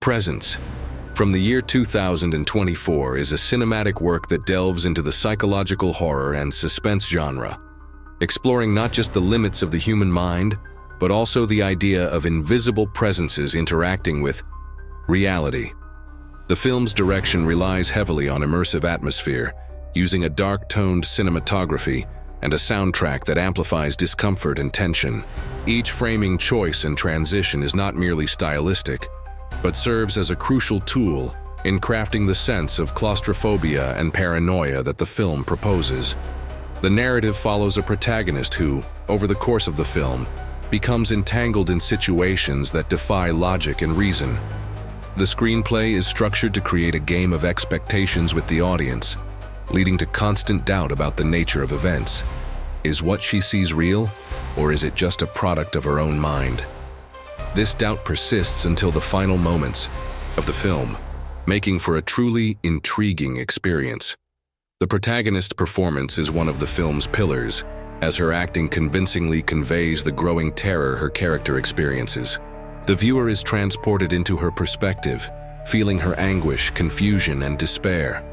Presence, from the year 2024, is a cinematic work that delves into the psychological horror and suspense genre, exploring not just the limits of the human mind, but also the idea of invisible presences interacting with reality. The film's direction relies heavily on immersive atmosphere, using a dark-toned cinematography and a soundtrack that amplifies discomfort and tension. Each framing choice and transition is not merely stylistic, but serves as a crucial tool in crafting the sense of claustrophobia and paranoia that the film proposes. The narrative follows a protagonist who, over the course of the film, becomes entangled in situations that defy logic and reason. The screenplay is structured to create a game of expectations with the audience, leading to constant doubt about the nature of events. Is what she sees real, or is it just a product of her own mind? This doubt persists until the final moments of the film, making for a truly intriguing experience. The protagonist's performance is one of the film's pillars, as her acting convincingly conveys the growing terror her character experiences. The viewer is transported into her perspective, feeling her anguish, confusion, and despair.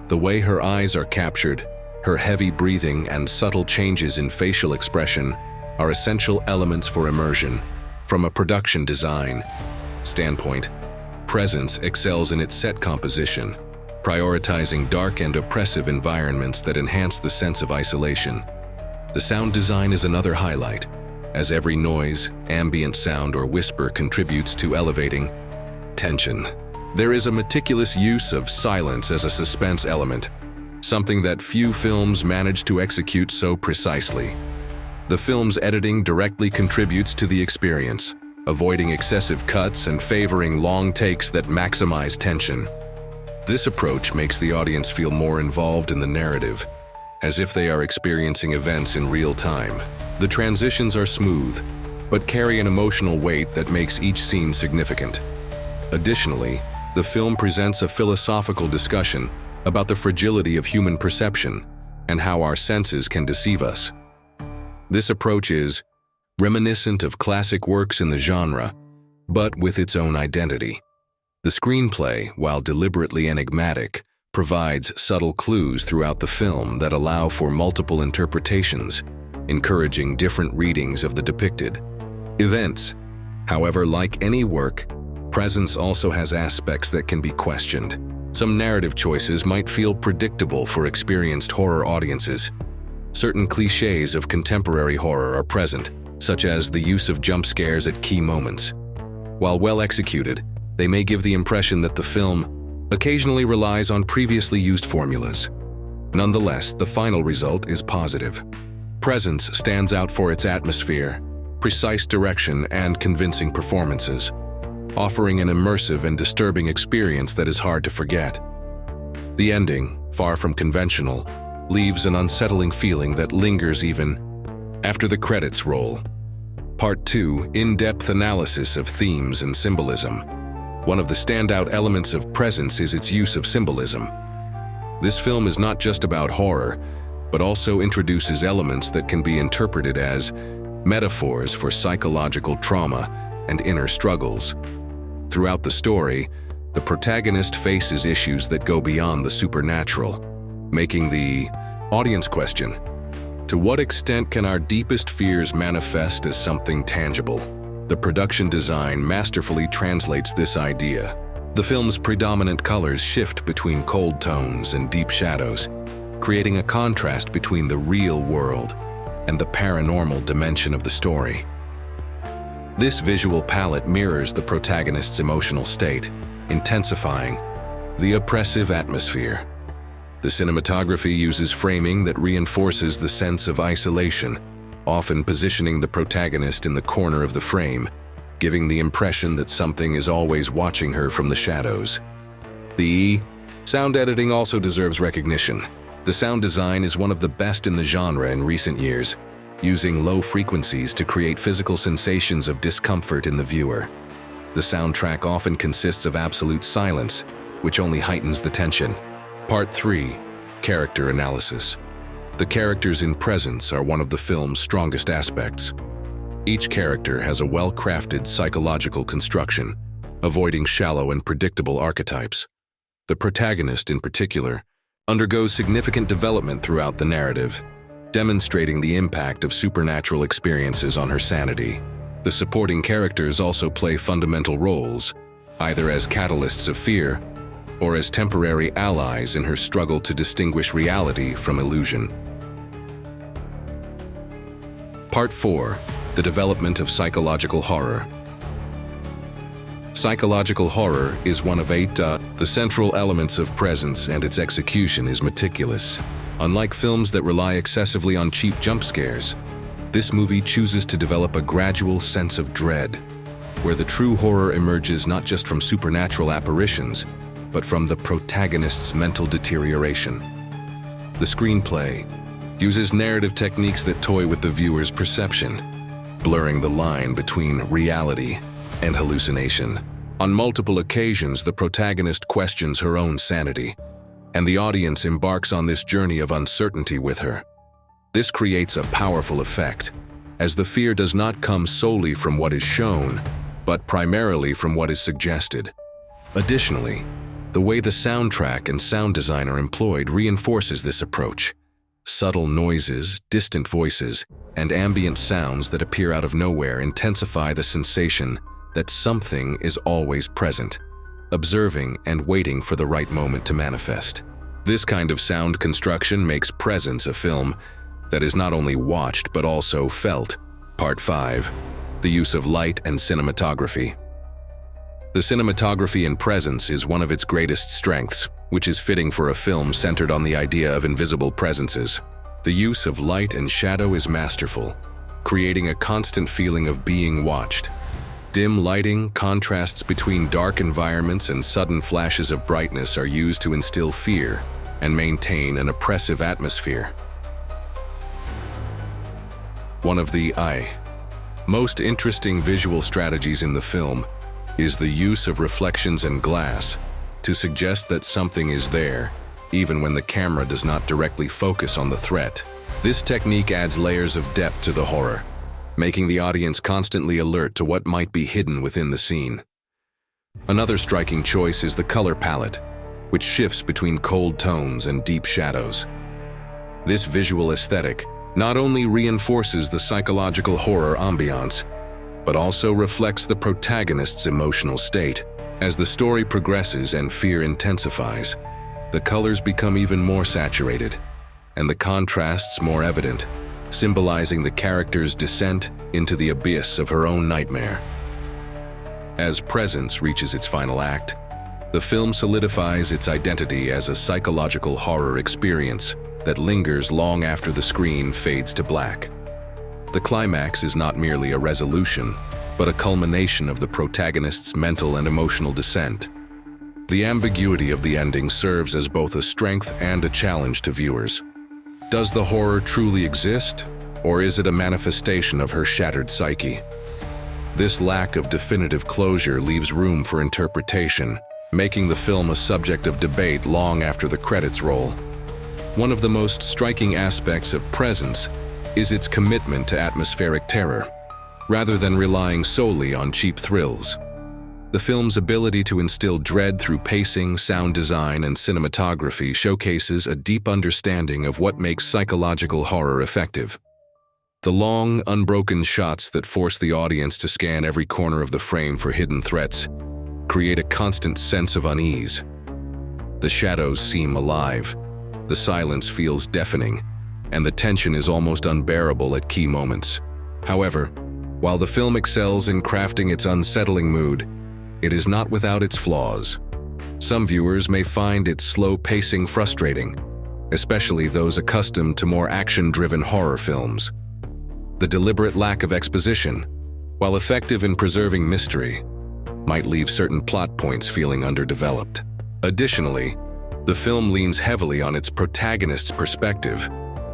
The way her eyes are captured, her heavy breathing, and subtle changes in facial expression are essential elements for immersion. From a production design standpoint, Presence excels in its set composition, prioritizing dark and oppressive environments that enhance the sense of isolation. The sound design is another highlight, as every noise, ambient sound, or whisper contributes to elevating tension. There is a meticulous use of silence as a suspense element, something that few films manage to execute so precisely. The film's editing directly contributes to the experience, avoiding excessive cuts and favoring long takes that maximize tension. This approach makes the audience feel more involved in the narrative, as if they are experiencing events in real time. The transitions are smooth, but carry an emotional weight that makes each scene significant. Additionally, the film presents a philosophical discussion about the fragility of human perception and how our senses can deceive us. This approach is reminiscent of classic works in the genre, but with its own identity. The screenplay, while deliberately enigmatic, provides subtle clues throughout the film that allow for multiple interpretations, encouraging different readings of the depicted events. However, like any work, Presence also has aspects that can be questioned. Some narrative choices might feel predictable for experienced horror audiences. Certain cliches of contemporary horror are present, such as the use of jump scares at key moments. While well executed, they may give the impression that the film occasionally relies on previously used formulas. Nonetheless, the final result is positive. Presence stands out for its atmosphere, precise direction, and convincing performances, offering an immersive and disturbing experience that is hard to forget. The ending, far from conventional, leaves an unsettling feeling that lingers even after the credits roll. Part 2: In-depth analysis of themes and symbolism. One of the standout elements of Presence is its use of symbolism. This film is not just about horror, but also introduces elements that can be interpreted as metaphors for psychological trauma and inner struggles. Throughout the story, the protagonist faces issues that go beyond the supernatural, making the audience question, to what extent can our deepest fears manifest as something tangible? The production design masterfully translates this idea. The film's predominant colors shift between cold tones and deep shadows, creating a contrast between the real world and the paranormal dimension of the story. This visual palette mirrors the protagonist's emotional state, intensifying the oppressive atmosphere. The cinematography uses framing that reinforces the sense of isolation, often positioning the protagonist in the corner of the frame, giving the impression that something is always watching her from the shadows. The sound editing also deserves recognition. The sound design is one of the best in the genre in recent years, using low frequencies to create physical sensations of discomfort in the viewer. The soundtrack often consists of absolute silence, which only heightens the tension. Part 3: Character Analysis. The characters in Presence are one of the film's strongest aspects. Each character has a well-crafted psychological construction, avoiding shallow and predictable archetypes. The protagonist, in particular, undergoes significant development throughout the narrative, demonstrating the impact of supernatural experiences on her sanity. The supporting characters also play fundamental roles, either as catalysts of fear or as temporary allies in her struggle to distinguish reality from illusion. Part 4. The development of psychological horror. Psychological horror is one of 8 the central elements of presence, and its execution is meticulous. Unlike films that rely excessively on cheap jump scares, this movie chooses to develop a gradual sense of dread, where the true horror emerges not just from supernatural apparitions, but from the protagonist's mental deterioration. The screenplay uses narrative techniques that toy with the viewer's perception, blurring the line between reality and hallucination. On multiple occasions, the protagonist questions her own sanity, and the audience embarks on this journey of uncertainty with her. This creates a powerful effect, as the fear does not come solely from what is shown, but primarily from what is suggested. Additionally, the way the soundtrack and sound design are employed reinforces this approach. Subtle noises, distant voices, and ambient sounds that appear out of nowhere intensify the sensation that something is always present, observing and waiting for the right moment to manifest. This kind of sound construction makes Presence a film that is not only watched but also felt. Part 5. The use of light and cinematography. The cinematography in Presence is one of its greatest strengths, which is fitting for a film centered on the idea of invisible presences. The use of light and shadow is masterful, creating a constant feeling of being watched. Dim lighting, contrasts between dark environments, and sudden flashes of brightness are used to instill fear and maintain an oppressive atmosphere. One of the most interesting visual strategies in the film is the use of reflections and glass to suggest that something is there, even when the camera does not directly focus on the threat. This technique adds layers of depth to the horror, making the audience constantly alert to what might be hidden within the scene. Another striking choice is the color palette, which shifts between cold tones and deep shadows. This visual aesthetic not only reinforces the psychological horror ambiance, but also reflects the protagonist's emotional state. As the story progresses and fear intensifies, the colors become even more saturated, and the contrasts more evident, symbolizing the character's descent into the abyss of her own nightmare. As Presence reaches its final act, the film solidifies its identity as a psychological horror experience that lingers long after the screen fades to black. The climax is not merely a resolution, but a culmination of the protagonist's mental and emotional descent. The ambiguity of the ending serves as both a strength and a challenge to viewers. Does the horror truly exist, or is it a manifestation of her shattered psyche? This lack of definitive closure leaves room for interpretation, making the film a subject of debate long after the credits roll. One of the most striking aspects of Presence is its commitment to atmospheric terror, rather than relying solely on cheap thrills. The film's ability to instill dread through pacing, sound design, and cinematography showcases a deep understanding of what makes psychological horror effective. The long, unbroken shots that force the audience to scan every corner of the frame for hidden threats create a constant sense of unease. The shadows seem alive, the silence feels deafening, and the tension is almost unbearable at key moments. However, while the film excels in crafting its unsettling mood, it is not without its flaws. Some viewers may find its slow pacing frustrating, especially those accustomed to more action-driven horror films. The deliberate lack of exposition, while effective in preserving mystery, might leave certain plot points feeling underdeveloped. Additionally, the film leans heavily on its protagonist's perspective,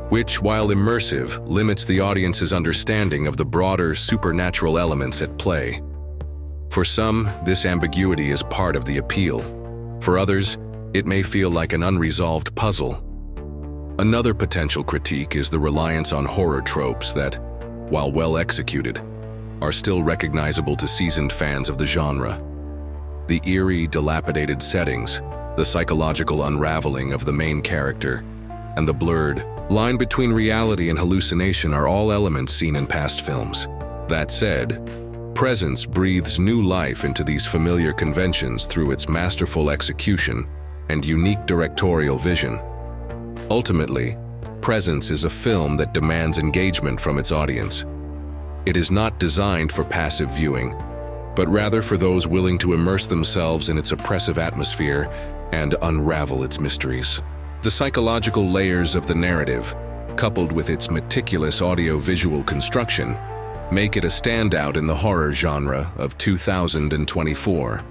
which, while immersive, limits the audience's understanding of the broader supernatural elements at play. For some, this ambiguity is part of the appeal. For others, it may feel like an unresolved puzzle. Another potential critique is the reliance on horror tropes that, while well executed, are still recognizable to seasoned fans of the genre. The eerie, dilapidated settings, the psychological unraveling of the main character, and the blurred line between reality and hallucination are all elements seen in past films. That said, Presence breathes new life into these familiar conventions through its masterful execution and unique directorial vision. Ultimately, Presence is a film that demands engagement from its audience. It is not designed for passive viewing, but rather for those willing to immerse themselves in its oppressive atmosphere and unravel its mysteries. The psychological layers of the narrative, coupled with its meticulous audio-visual construction, make it a standout in the horror genre of 2024.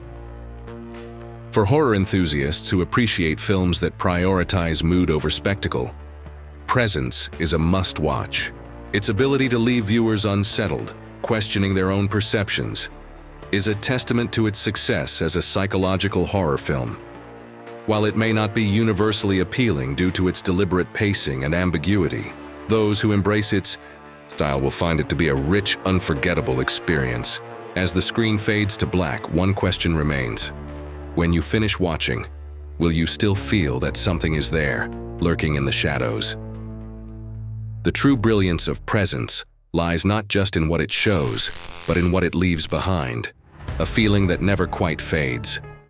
For horror enthusiasts who appreciate films that prioritize mood over spectacle, Presence is a must-watch. Its ability to leave viewers unsettled, questioning their own perceptions, is a testament to its success as a psychological horror film. While it may not be universally appealing due to its deliberate pacing and ambiguity, those who embrace its style will find it to be a rich, unforgettable experience. As the screen fades to black, one question remains. When you finish watching, will you still feel that something is there, lurking in the shadows? The true brilliance of Presence lies not just in what it shows, but in what it leaves behind, a feeling that never quite fades.